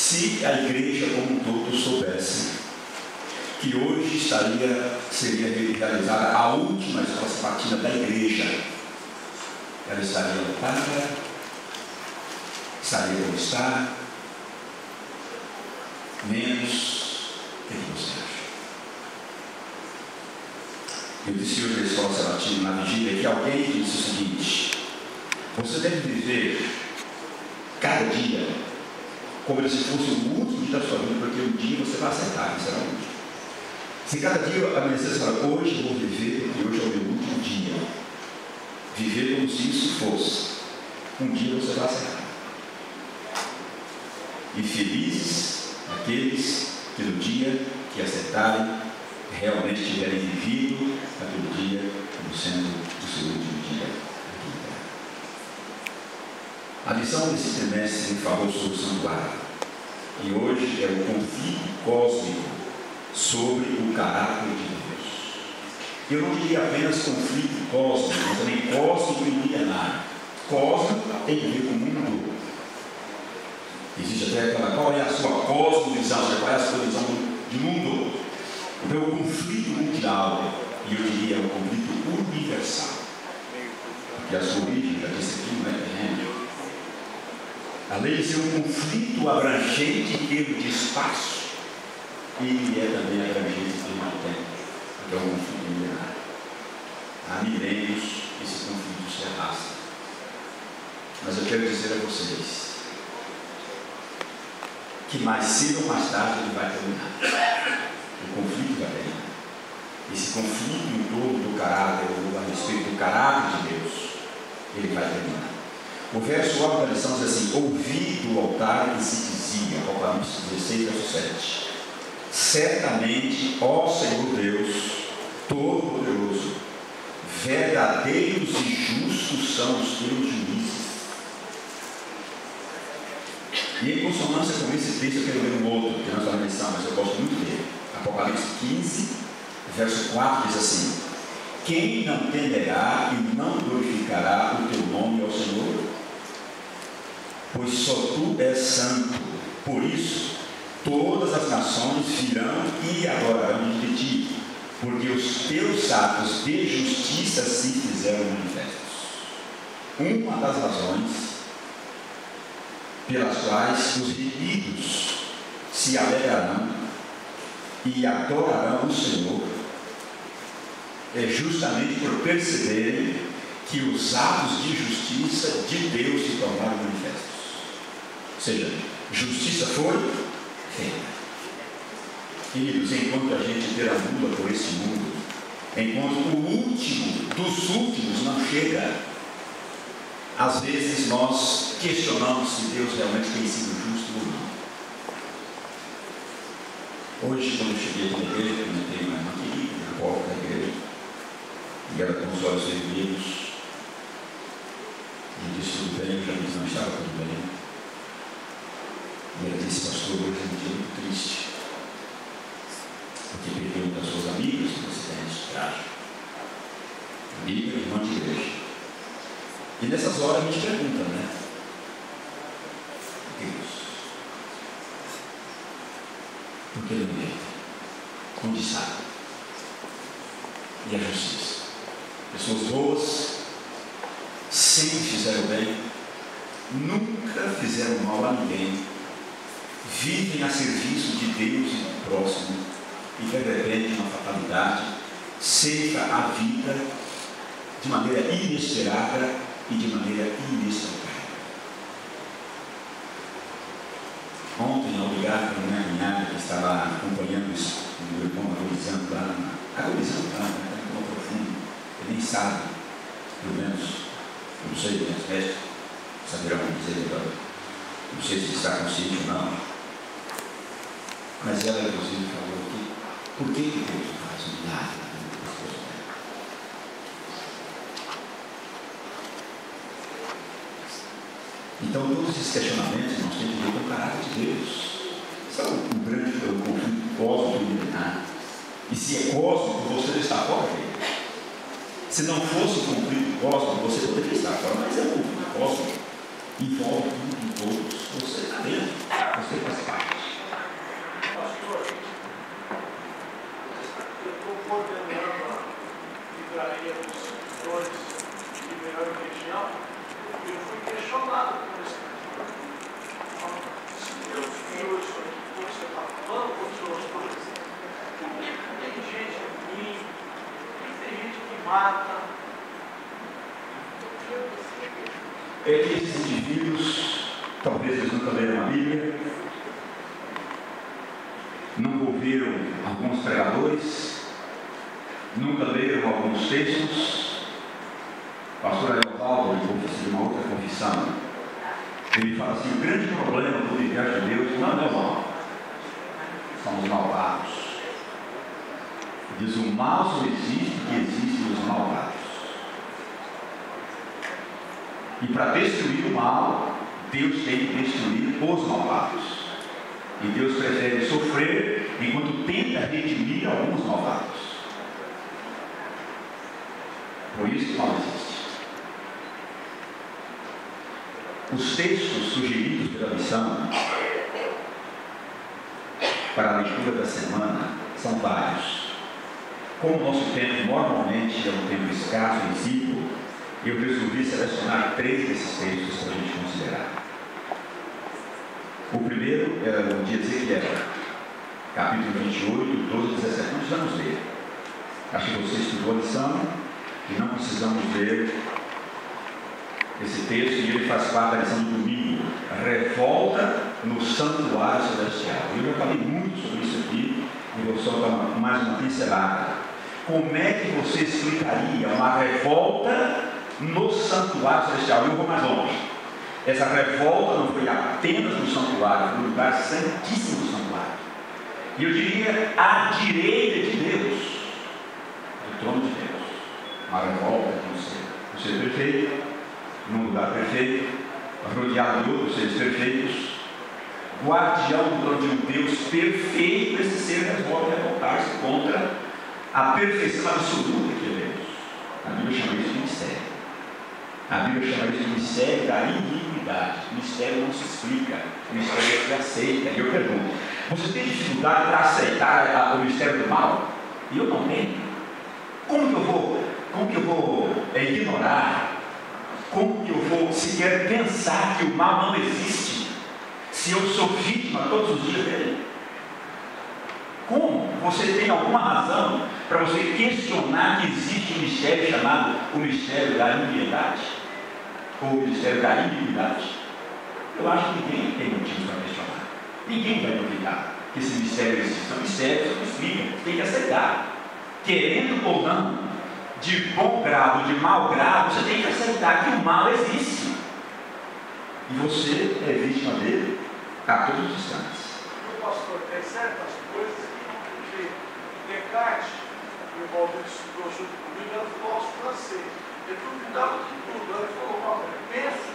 se a igreja como um todo soubesse que hoje seria realizada a última escola sabatina da igreja, ela estaria lotada, estaria como está, menos. O que você acha? Eu disse hoje na escola sabatina, na vigília, que alguém disse o seguinte: você deve viver cada dia como se fosse o último dia da sua vida, porque um dia você vai acertar, que será o último. Se cada dia amanhecer você fala, hoje eu vou viver, porque hoje é o meu último dia. Viver como se isso fosse. Um dia você vai acertar. E felizes aqueles que no dia que acertarem, realmente tiverem vivido aquele dia como sendo o seu último dia aqui na terra. A lição desse trimestre falou sobre o santuário. E hoje é o conflito cósmico sobre o caráter de Deus. Eu não diria apenas conflito cósmico, mas também cósmico e milenário. Cósmico tem a ver com o mundo. Existe até aquela, qual é a sua cosmovisão, qual é a sua visão de mundo. Então é o conflito mundial, e eu diria é o conflito universal. Porque a sua origem, já disse aqui, não é terreno. Além de ser um conflito abrangente em termos de espaço, ele é também abrangente em termos de tempo. Então é um conflito milenário. Há milênios esse conflito se arrasta. Mas eu quero dizer a vocês que mais cedo ou mais tarde ele vai terminar. O conflito vai terminar. Esse conflito em torno do caráter, ou a respeito do caráter de Deus, ele vai terminar. O verso 9 da lição diz assim: ouvi do altar que se dizia, Apocalipse 16, verso 7. Certamente, ó Senhor Deus, Todo-Poderoso, verdadeiros e justos são os teus juízes. E em consonância com esse texto, eu quero ler um outro, que não está na lição, mas eu gosto muito dele. Apocalipse 15, verso 4 diz assim: quem não temerá e não glorificará o teu nome ao Senhor? Pois só tu és santo. Por isso, todas as nações virão e adorarão de ti, porque os teus atos de justiça se fizeram manifestos. Uma das razões pelas quais os remidos se alegrarão e adorarão o Senhor é justamente por perceberem que os atos de justiça de Deus se tornaram manifestos. Ou seja, justiça foi feita. Queridos, enquanto a gente perambula por esse mundo, enquanto o último dos últimos não chega, às vezes nós questionamos se Deus realmente tem sido justo ou não. Hoje, quando eu cheguei aqui na igreja, eu entrei uma irmã querida na porta da igreja, e ela com os olhos vermelhos, e disse tudo bem, eu já disse não estava tudo bem. E ela disse, pastor, hoje é um dia muito triste, porque perdeu uma das suas amigas no acidente trágico. Amiga e irmã de igreja. E nessas horas a gente pergunta, né? Deus, por que não me onde está? E a justiça? Pessoas boas sempre fizeram bem, nunca fizeram mal a ninguém, vivem a serviço de Deus e do próximo, e de repente, uma fatalidade, ceifa a vida de maneira inesperada e de maneira inesperada. Ontem, ao ligar para minha cunhada que estava acompanhando isso, o meu irmão agonizando lá, no profundo, ele nem sabe, pelo menos, não sei, minhas vestes, saberão dizer agora, não sei se está consciente ou não, mas ela, inclusive, falou que, por que Deus não faz nada? Então, todos esses questionamentos nós temos que ver com o caráter de Deus. Isso é um grande conflito cósmico milenar. E se é cósmico, você não está fora dele. Se não fosse um conflito cósmico, você poderia estar fora, mas é um conflito cósmico. Envolve tudo e todos. Você está dentro. Você faz parte. talvez eles nunca leram a Bíblia, nunca ouviram alguns pregadores, nunca leram alguns textos. O pastor Evaldo, de uma outra confissão, ele fala assim: o grande problema do universo de Deus não é o mal, são os malvados. Diz: o mal só existe que existem os malvados. E para destruir o mal, Deus tem que destruir os malvados. E Deus prefere sofrer enquanto tenta redimir alguns malvados. Por isso que o mal existe. Os textos sugeridos pela missão para a leitura da semana são vários. Como o nosso tempo normalmente é um tempo escasso em si, eu resolvi selecionar 3 desses textos para a gente considerar. O primeiro é o de Ezequiel, capítulo 28, 12 e 17. Não precisamos ler. Acho que você estudou a lição e não precisamos ler esse texto, e ele faz parte da lição do domingo. Revolta no santuário celestial. Eu já falei muito sobre isso aqui e vou só dar mais uma pincelada. Como é que você explicaria uma revolta no santuário celestial? Eu vou mais longe. Essa revolta não foi apenas no santuário, foi no lugar santíssimo do santuário. E eu diria à direita de Deus, do trono de Deus. Uma revolta de um ser perfeito, num lugar perfeito, rodeado de outros seres perfeitos, guardião do trono de um Deus perfeito. Esse ser resolve revoltar-se contra a perfeição absoluta que é Deus. A Bíblia chama isso de mistério. A Bíblia chama isso de mistério da iniquidade. O mistério não se explica, o mistério se aceita. E eu pergunto: você tem dificuldade para aceitar o mistério do mal? E eu não tenho. Como que eu vou ignorar? Como que eu vou sequer pensar que o mal não existe, se eu sou vítima todos os dias dele? Como? Você tem alguma razão para você questionar que existe um mistério chamado o mistério da impiedade? Ou o mistério da iniquidade? Eu acho que ninguém tem motivo para questionar. Ninguém vai duvidar que esse mistério existe. São mistérios que explica, tem que aceitar. Querendo ou não, de bom grado, de mau grado, você tem que aceitar que o mal existe. E você é vítima dele a todos os instantes. Pastor, tem certas coisas que Descartes, o Valdir estudou junto comigo, era filósofo francês. Ele duvidava de tudo. Ele falou: penso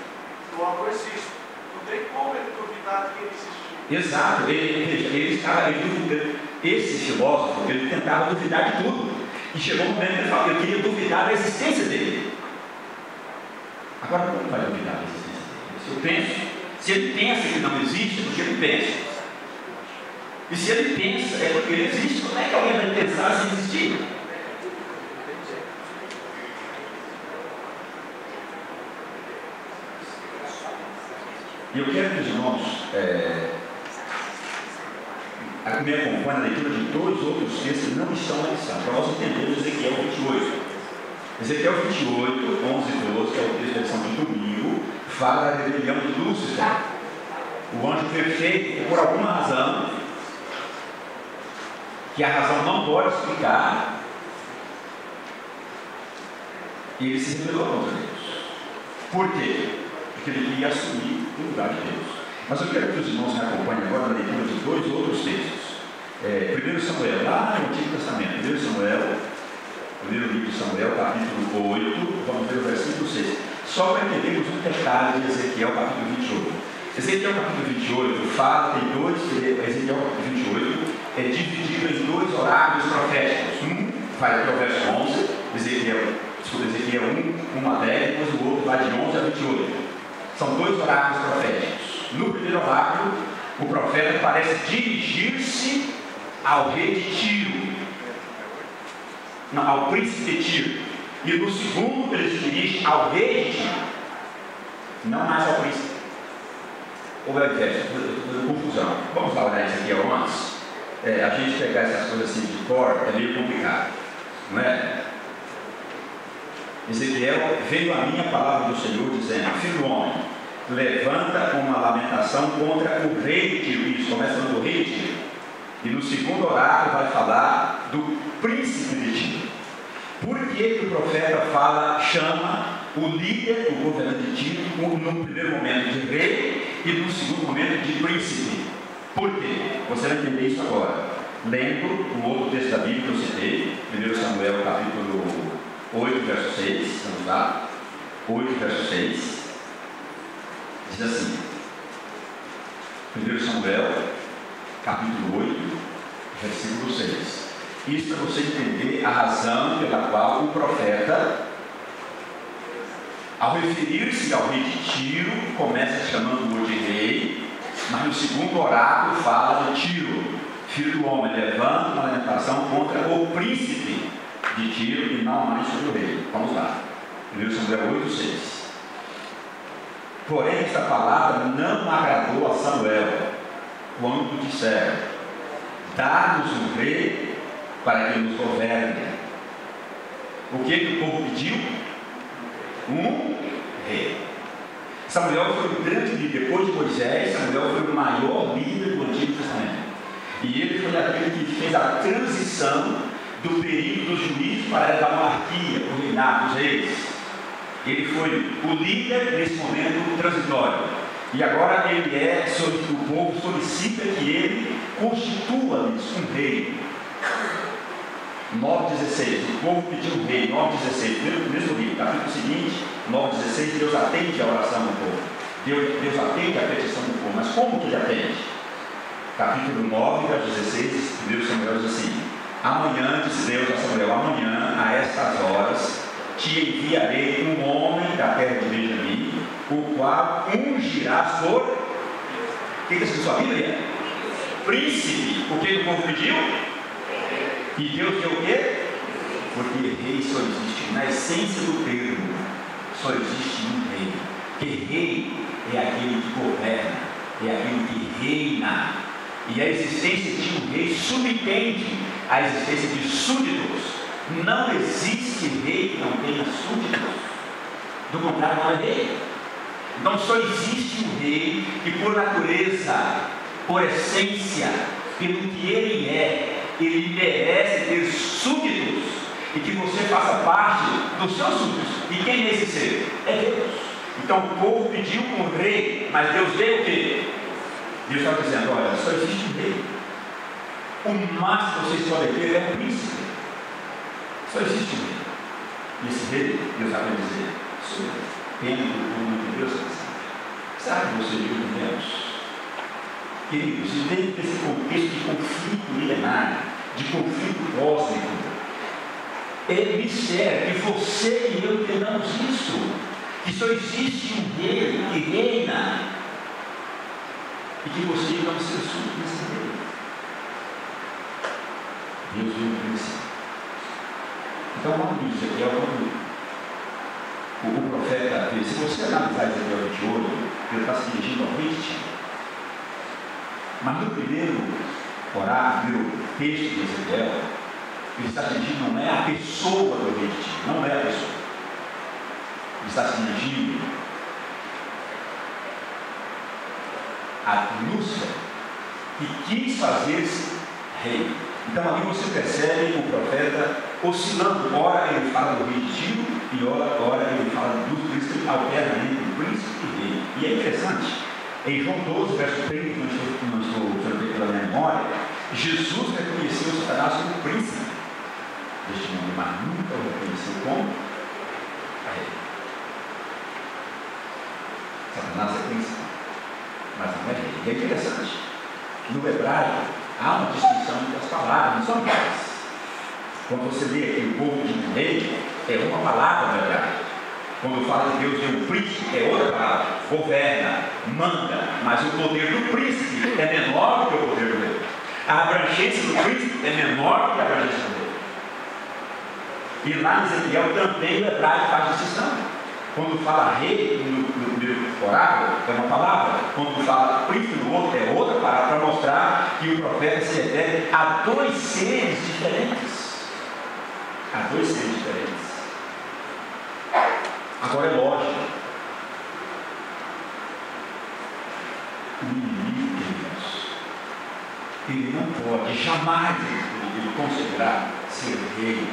que o amor existe. Não tem como ele duvidar que ele existe. Exato, ele estava duvidando. Esse filósofo, ele tentava duvidar de tudo. E chegou um momento que ele falou: eu queria duvidar da existência dele. Agora, como vai duvidar da existência dele? Se ele pensa que não existe, é porque ele pensa. E se ele pensa, é porque ele existe. Como é que alguém vai pensar sem existir? E eu quero que os irmãos me acompanhem na leitura de 2 outros textos que não estão na lição, para nós entendermos Ezequiel 28. Ezequiel 28, 11 e 12, que é o texto da lição de domingo, fala da rebelião de Lúcifer, o anjo perfeito, que por alguma razão, que a razão não pode explicar, ele se rebelou contra Deus. Por quê? Porque ele queria assumir o lugar de Deus. Mas eu quero que os irmãos me acompanhem agora na leitura de 2 outros textos. 1 Samuel, lá no Antigo Testamento. 1 Samuel, primeiro livro de Samuel, capítulo 8, vamos ver o versículo 6. Só para entendermos um detalhe de Ezequiel, capítulo 28. Ezequiel, capítulo 28, fala, tem dois, Ezequiel, capítulo 28, é dividido em 2 oráculos proféticos. Um vai até o verso 11, Ezequiel 1 a 10, depois o outro vai de 11 a 28. São 2 oráculos proféticos. No primeiro oráculo, o profeta parece dirigir-se ao rei de Tiro, não, ao príncipe de Tiro. E no segundo, ele se dirige ao rei de Tiro, não mais ao príncipe. Ou é o inverso? Confusão. Vamos lá olhar isso aqui antes. A gente pegar essas coisas assim de cor é meio complicado, não é? Ezequiel: veio a minha palavra do Senhor dizendo: filho do homem, levanta uma lamentação contra o rei de Tiro. Isso, começa falando do rei de Tiro. E no segundo oráculo vai falar do príncipe de Tiro. Por que o profeta chama o líder, o governante de Tiro, no primeiro momento de rei e no segundo momento de príncipe? Por quê? Você vai entender isso agora. Lendo o outro texto da Bíblia que eu citei, 1 Samuel capítulo 8, verso 6, vamos lá, 8, verso 6, diz assim, 1 Samuel capítulo 8, versículo 6. Isso para você entender a razão pela qual o profeta, ao referir-se ao rei de Tiro, começa chamando-o de rei, mas no segundo oráculo fala de Tiro, filho do homem, levanta uma lamentação contra o príncipe de Tiro e não mais sobre o rei. Vamos lá, 1 Samuel 8, 6. Porém, esta palavra não agradou a Samuel, quando disseram: dá-nos um rei para que nos governe. O que o povo pediu? Um rei. Samuel foi o grande líder. Depois de Moisés, Samuel foi o maior líder do Antigo Testamento. E ele foi aquele que fez a transição do período dos juízes para a da monarquia, o reinado dos reis. Ele foi o líder nesse momento transitório. E agora o povo solicita que ele constitua-lhes um rei. 9,16, o povo pediu um rei. 9,16, mesmo livro, capítulo seguinte, 9,16, Deus atende a oração do povo. Deus atende a petição do povo. Mas como que ele atende? Capítulo 9, verso 16, 1 Samuel diz assim: amanhã, disse Deus a Samuel, amanhã, a estas horas, te enviarei um homem da terra de Benjamim, o qual ungirás por... O que diz sua Bíblia? Príncipe. O que o povo pediu? E Deus deu o quê? Porque rei só existe, na essência do termo, só existe um rei. Porque rei é aquele que governa, é aquele que reina. E a existência de um rei subtende a existência de súditos. Não existe rei que não tenha súditos. Do contrário, não é rei. Então só existe um rei que, por natureza, por essência, pelo que ele é, ele merece ter súditos e que você faça parte dos seus súditos. E quem é esse ser? É Deus. Então o povo pediu um rei, mas Deus deu o quê? Deus está dizendo: olha, só existe um rei. O máximo que vocês podem ter é um príncipe. Só existe um rei. E esse rei, Deus vai dizer: sou eu. Pena que o povo de Deus é assim. Sabe que você viu com Deus? Queridos, dentro desse contexto de conflito milenar, de conflito cósmico, ele disser que você e eu entendamos isso, que só existe um rei que reina, e que você não ser súbdito nesse rei. Deus viu o príncipe. Então, quando diz Ezequiel, quando o profeta diz, se você analisar Ezequiel 28, ele está se dirigindo ao rei de Tiro. Mas no primeiro oráculo, primeiro texto de Ezequiel, ele está se dirigindo, não é a pessoa do rei de Tiro, não é a pessoa. Ele está se dirigindo a Lúcia, que quis fazer-se rei. Então ali você percebe o profeta oscilando. Ora ele fala do rei de Tiro e ora ele fala do príncipe, ele alterna entre o príncipe e o rei. E é interessante, em João 12, verso 30, não estou pela minha memória, Jesus reconheceu Satanás como príncipe deste mundo, mas nunca o reconheceu como rei. Satanás é príncipe, mas não é rei. E é interessante, no hebraico há uma distinção entre as palavras, não são iguais. Quando você lê aqui o povo de um rei, é uma palavra no hebraico. Quando fala de Deus de um príncipe, é outra palavra. Governa, manda, mas o poder do príncipe é menor do que o poder do rei. A abrangência do príncipe é menor do que a abrangência do rei. E lá em Ezequiel também o hebraico faz distinção. Quando fala rei no primeiro oráculo, é uma palavra. Quando fala príncipe no outro, é outra palavra, para mostrar que o profeta se refere a dois seres diferentes. A dois seres diferentes. Agora é lógico ele não pode jamais ele considerar ser rei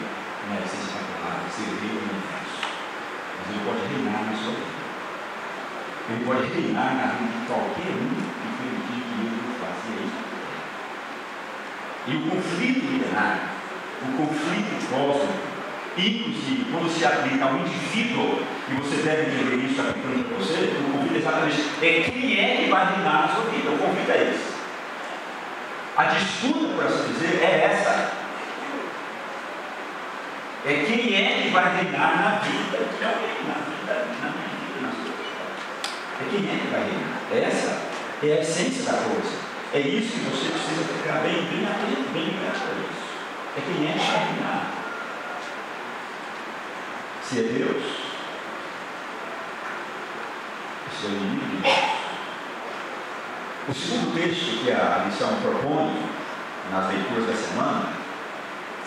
na essência particular, ser rei do universo. Mas ele pode reinar na sua vida. Ele pode reinar na vida de qualquer um que permitir que ele faça isso. E o conflito milenário, o conflito cósmico, inclusive quando se aplica ao indivíduo, e você deve entender isso aplicando para você, o conflito exatamente é quem é que vai reinar na sua vida. O conflito é esse. A disputa, por assim dizer, é essa. É quem é que vai reinar na vida de alguém, na minha vida, na sua vida. É quem é que vai reinar. Essa é a essência da coisa. É isso que você precisa ficar bem atento, bem perto a isso. É quem é que vai reinar. Se é Deus, se é o inimigo de Deus. O segundo texto que a lição propõe nas leituras da semana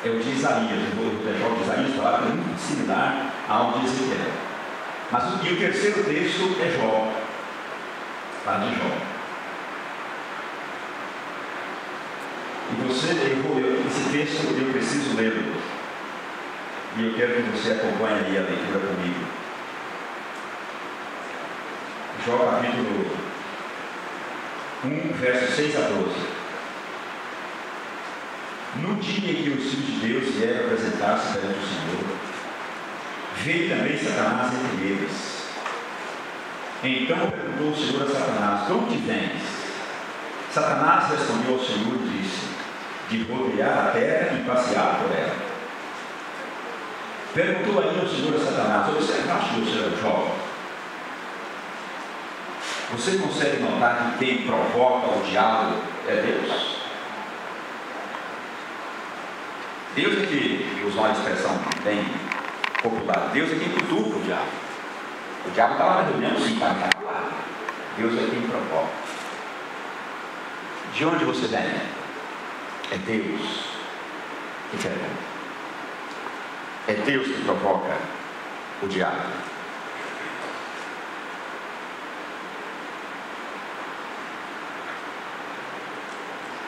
é o de Isaías. O texto de Isaías fala que é muito similar ao de Ezequiel. Mas o terceiro texto é Jó. Fala de Jó. E esse texto eu preciso lê-lo. E eu quero que você acompanhe aí a leitura comigo. Jó capítulo 1, versos 6 a 12. No dia em que os filhos de Deus vieram apresentar-se perante o Senhor, veio também Satanás entre eles. Então perguntou o Senhor a Satanás: de onde vens? Satanás respondeu ao Senhor e disse: de rodear a terra e passear por ela. Perguntou ainda o Senhor a Satanás: observaste, meu servo Jó? Você consegue notar que quem provoca o diabo é Deus? Deus é que, usar uma expressão bem popular, Deus é quem cutuca o diabo. O diabo está lá na reunião, sim, está lá. Deus é quem provoca. De onde você vem? É Deus que pergunta. É Deus que provoca o diabo.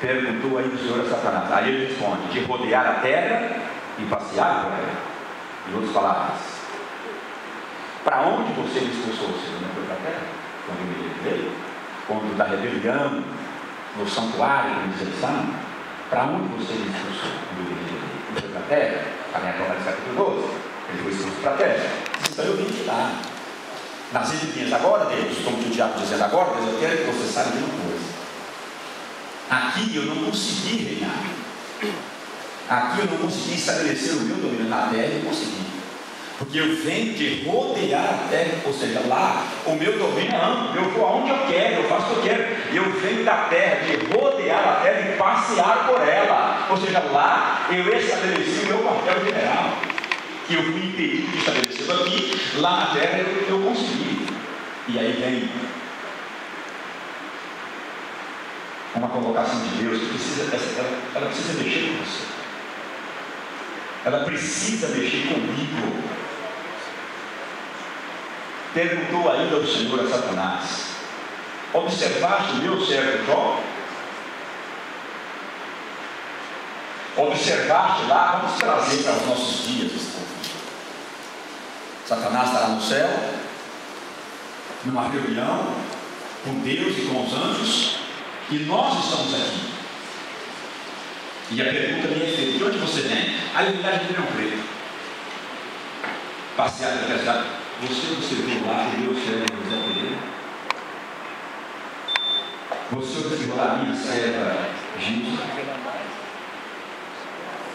Perguntou aí o Senhor a Satanás. Aí ele responde: de rodear a terra e passear por ela. Em outras palavras, para onde você me expulsou? Você não foi para a terra? Quando ele veio? Quando da rebelião no santuário, como diz a lição, para onde você me expulsou? Quando ele veio? Não foi para a terra? A minha prova de capítulo 12. Ele foi expulso para a terra. Então eu vim de lá. Nas entrelinhas, agora, Deus, como que o diabo dizendo agora, Deus, eu quero que você saiba de uma coisa. Aqui eu não consegui reinar. Aqui eu não consegui estabelecer o meu domínio na terra, eu consegui. Porque eu venho de rodear a terra, ou seja, lá o meu domínio é amplo, eu vou aonde eu quero, eu faço o que eu quero. Eu venho da terra, de rodear a terra e passear por ela. Ou seja, lá eu estabeleci o meu papel general, que eu fui impedido de estabelecer aqui, lá na terra eu consegui. E aí vem uma convocação de Deus que ela precisa mexer com você. Ela precisa mexer comigo. Perguntou ainda ao Senhor a Satanás: observaste o meu servo Jó? Observaste lá? Vamos trazer para os nossos dias esse conflito. Satanás estará no céu, numa reunião com Deus e com os anjos, e nós estamos aqui. E a pergunta me é feita: de onde você vem? Aí eu olhar de Ribeirão Preto, passear pela cidade. Você viu lá que Deus serve José Pereira? Você observou lá a minha serva Gilson?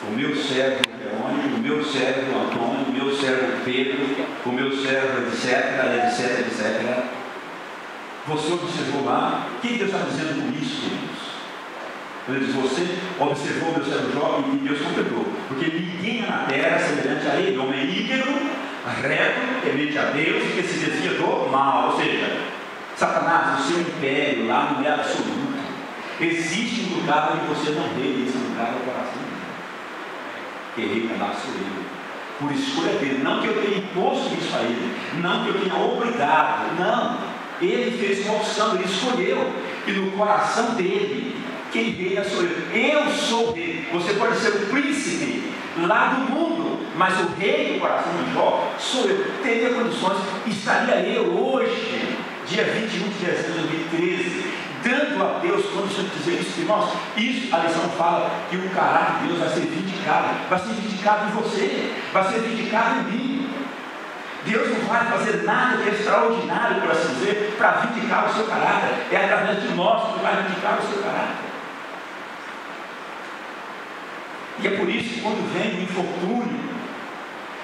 O meu servo Leone, o meu servo Antônio, o meu servo Pedro, o meu servo etc. Você observou lá? O que Deus está dizendo com isso, queridos? Ele diz: você observou o meu servo Jó, e Deus completou. Porque ninguém na terra é semelhante a ele, homem íntegro, reto, temente a Deus e que se desvia do mal. Ou seja, Satanás, o seu império lá não é absoluto. Existe um lugar onde você não vê, esse lugar é o coração dele. Que reina lá sou eu, por escolha dele. Não que eu tenha imposto isso a ele, não que eu tenha obrigado, não. Ele fez uma opção, ele escolheu. E no coração dele Quem reina sou eu. Eu sou o rei. Você pode ser o príncipe lá do mundo, mas o rei do coração de Jó sou eu. Teria condições, estaria eu hoje, dia 21 de dezembro de 2013, dando a Deus condições de dizer isso, irmãos. Isso a lição fala que o caráter de Deus vai ser vindicado em você, vai ser vindicado em mim. Deus não vai fazer nada de extraordinário, por assim dizer, para vindicar o seu caráter. É através de nós que vai vindicar o seu caráter. E é por isso que quando vem um infortúnio,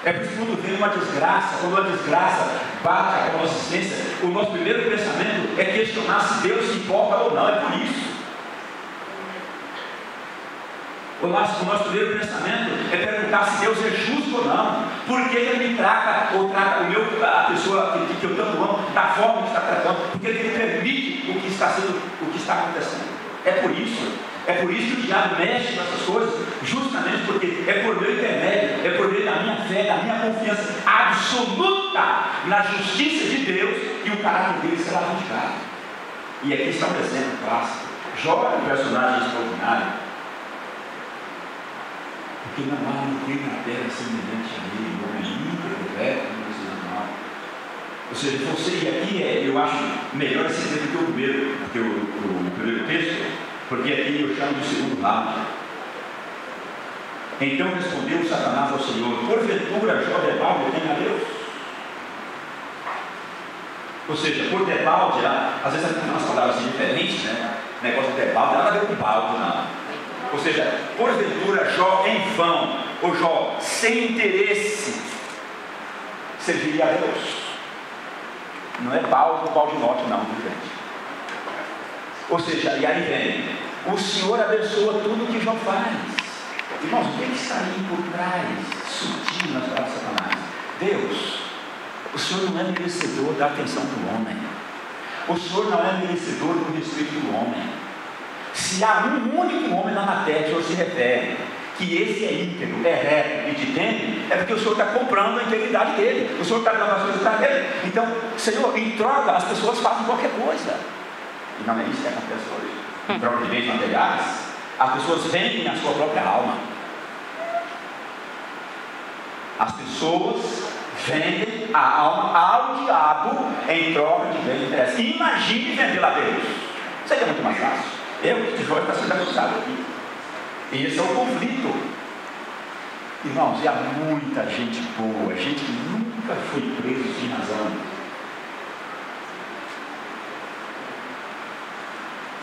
é por isso que quando vem uma desgraça, quando uma desgraça bate a nossa existência, o nosso primeiro pensamento é questionar se Deus se importa ou não. É por isso. O nosso primeiro pensamento é perguntar se Deus é justo ou não. Por que Ele me trata, ou trata a pessoa que eu tanto amo, da forma que está tratando? Porque Ele permite o que está acontecendo. É por isso que o diabo mexe nessas coisas, justamente porque é por meu intermédio, é por meio da minha fé, da minha confiança absoluta na justiça de Deus, que o caráter dele será vindicado. E aqui está um exemplo clássico. Jó é um personagem extraordinário, porque não há ninguém na terra semelhante a ele, um homem íntegro, reto, não. Ou seja, você, e aqui eu acho melhor esse exemplo que o primeiro texto, porque aqui eu chamo de segundo lado. Então respondeu Satanás ao Senhor: porventura Jó debalde tem a Deus? Ou seja, por debalde, às vezes tem umas palavras assim diferentes, né? O negócio de debalde não tem nada a ver com balde, não. Ou seja, porventura Jó em vão, ou Jó sem interesse, serviria a Deus. Não é balde ou baldinote, não, gente. Ou seja, e aí vem: o Senhor abençoa tudo que Jó faz. Irmãos, o que está aí por trás, sutil nas palavras de Satanás? Deus, o Senhor não é merecedor da atenção do homem. O Senhor não é merecedor do respeito do homem. Se há um único homem lá na terra que o Senhor se refere, que esse é íntegro, é reto e te teme, é porque o Senhor está comprando a integridade dele. O Senhor está dando as coisas para ele. Então, Senhor, em troca, as pessoas fazem qualquer coisa. E não é isso que acontece hoje. Em troca de bens materiais, as pessoas vendem a sua própria alma. As pessoas vendem a alma ao diabo em troca de bens materiais. Imagine vendê-la a Deus. Seria muito mais fácil. Que Jó está sendo acusado aqui. E esse é o conflito. Irmãos, e há muita gente boa, gente que nunca foi preso sem razão,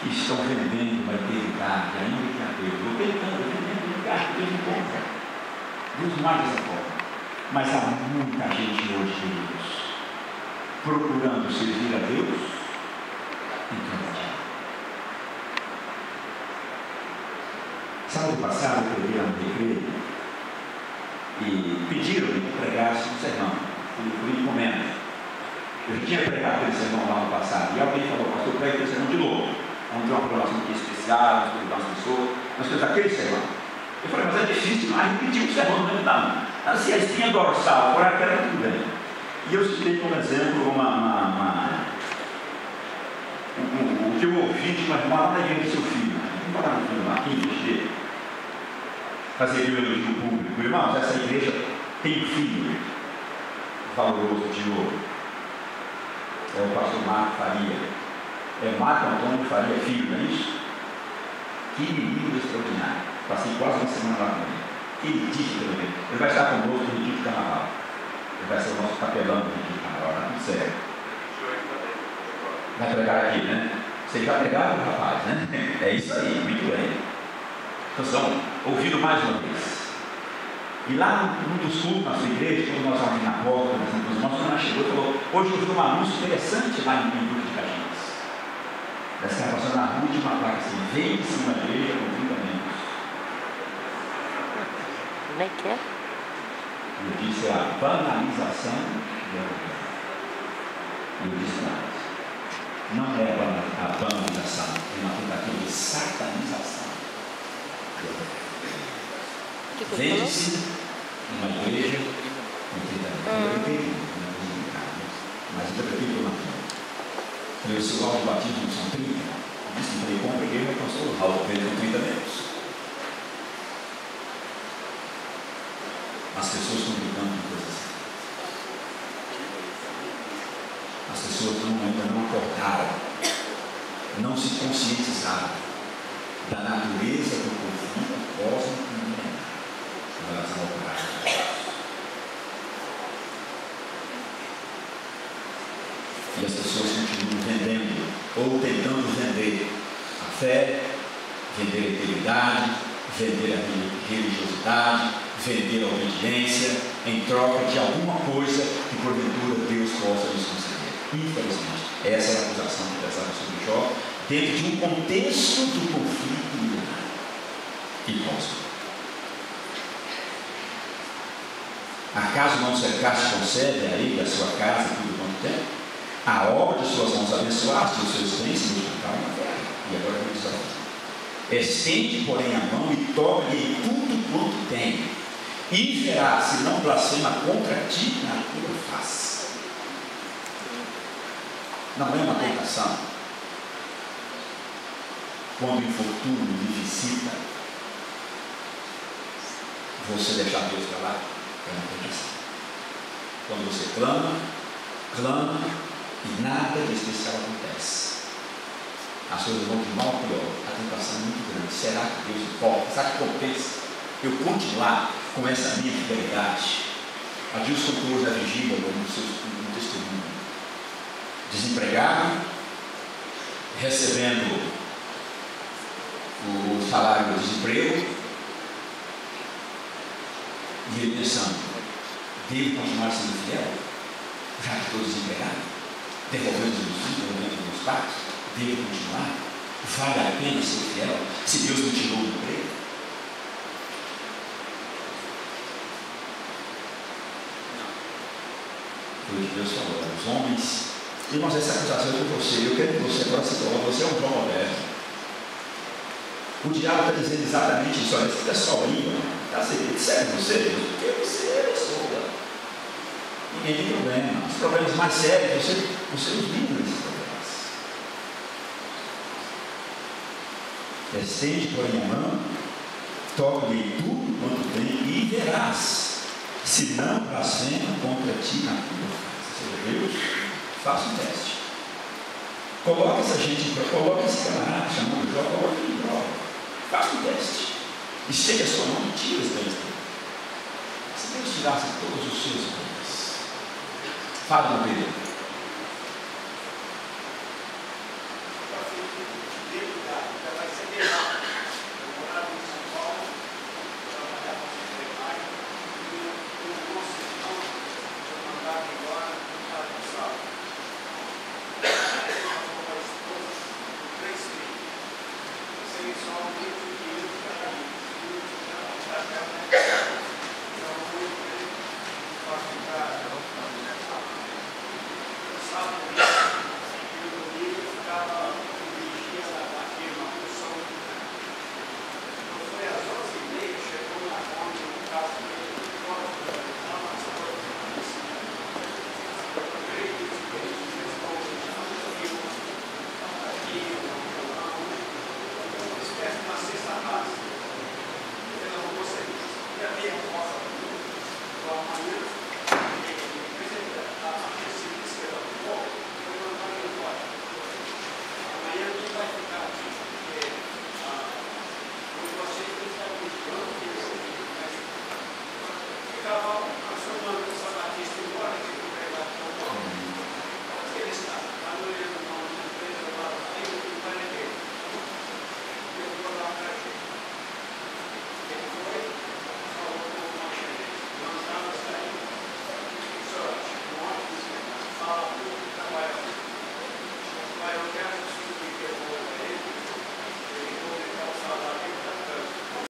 que estão vendendo uma integridade, ainda que a Deus. Eu tentando, vendendo lugar que Deus não compra. Deus não age dessa forma. Mas há muita gente hoje, queridos, procurando servir a Deus em troca de algo. Sábado passado eu preguei lá no recreio e pediram-me que pregasse um sermão. Fui encomenda. Eu já tinha pregado aquele sermão lá no passado e alguém falou: pastor, prega aquele sermão de novo. Vamos ter uma programação aqui especial, vamos convidar as pessoas, nós temos aquele sermão. Eu falei: mas é difícil demais repetir um sermão no mesmo tamanho. Assim, a espinha dorsal, por aquela tudo bem. E eu citei como exemplo o que eu ouvi de uma irmã lá na igreja do seu filho. Vamos falar no filho Marquinhos, fazer o elogio público. Irmãos, essa igreja tem um filho valoroso de ouro. É o pastor Marco Faria. É Marco Antônio Faria Filho, não é isso? Que menino extraordinário. Passei quase uma semana lá com ele. Que disse pelo menos. Ele vai estar conosco no Retiro do Carnaval. Ele vai ser o nosso capelão do Retiro do Carnaval. Tá tudo certo. Vai pregar aqui, né? Vocês já pregaram, rapaz, né? É isso aí, muito bem. Então, ouvindo mais uma vez. E lá num dos cultos na sua igreja, quando nós abrimos na porta, os irmãos, quando ela chegou e falou: hoje eu vi um anúncio interessante lá em Duque de Caxias. Essa estava passando na rua de uma placa assim: vende-se uma igreja com 30 membros. Como é que é? Eu disse: é a banalização do evangelho. E eu disse: não é a banalização, é uma tentativa de satanização. Vende-se uma igreja com 30 membros. Mas eu prefiro uma. Eu sou o batismo, são 30. Eu disse: falei, compra a igreja, pastor. Raul Pedro com 30 metros. As pessoas estão brincando com coisas assim. As pessoas ainda não acordaram, não se conscientizaram da natureza do conflito cósmico em relação ao caráter de Deus. E as pessoas continuam vendendo, ou tentando vender a fé, vender a integridade, vender a religiosidade, vender a obediência, em troca de alguma coisa que porventura Deus possa nos conceder. Infelizmente, essa é a acusação que pesava sobre Jó, dentro de um contexto do conflito milenar e cósmico. Acaso não cercaste com sede a ele, a sua casa, tudo quanto tem? A obra de suas mãos abençoaste, os seus bens se multiplicaram na terra. E agora vamos dizer: estende, porém, a mão e toca-lhe tudo quanto tem, e verá se não blasfema contra ti na tua face. Não é uma tentação quando o infortúnio lhe visita você deixar Deus para lá. É uma tentação. Quando você clama e nada de especial acontece, as coisas vão de mal a pior. A tentação é muito grande. Será que Deus importa? Será que compensa eu continuar com essa minha fidelidade? A Deus contou hoje na vigília, no testemunho. Desempregado, recebendo o salário do desemprego, e ele pensando: devo continuar sendo fiel, já que estou desempregado, devolvendo os meus filhos, devolvendo os meus pais? Devo continuar? Vale a pena ser fiel se Deus me tirou do emprego? Foi o que Deus falou: os homens. Irmãos, essa acusação é com você. Eu quero que você agora se coloque. Você é um João moderno. O diabo está dizendo exatamente isso. Olha, esse pessoal aí, está sério você, Deus? Porque você é pessoa. Ninguém tem problema. Os problemas mais sérios, você os livra desses problemas. Estende, porém, a mão, toca-lhe tudo quanto tem, e verás se não blasfema contra ti na tua face. Ou seja, Deus, faça um teste. Coloque essa gente, coloque esse camarada chamando Jó, coloque ele em prova. Faça um teste. Estende a sua mão e tira os bens dele. Se Deus tirasse todos os seus bens, fala no período.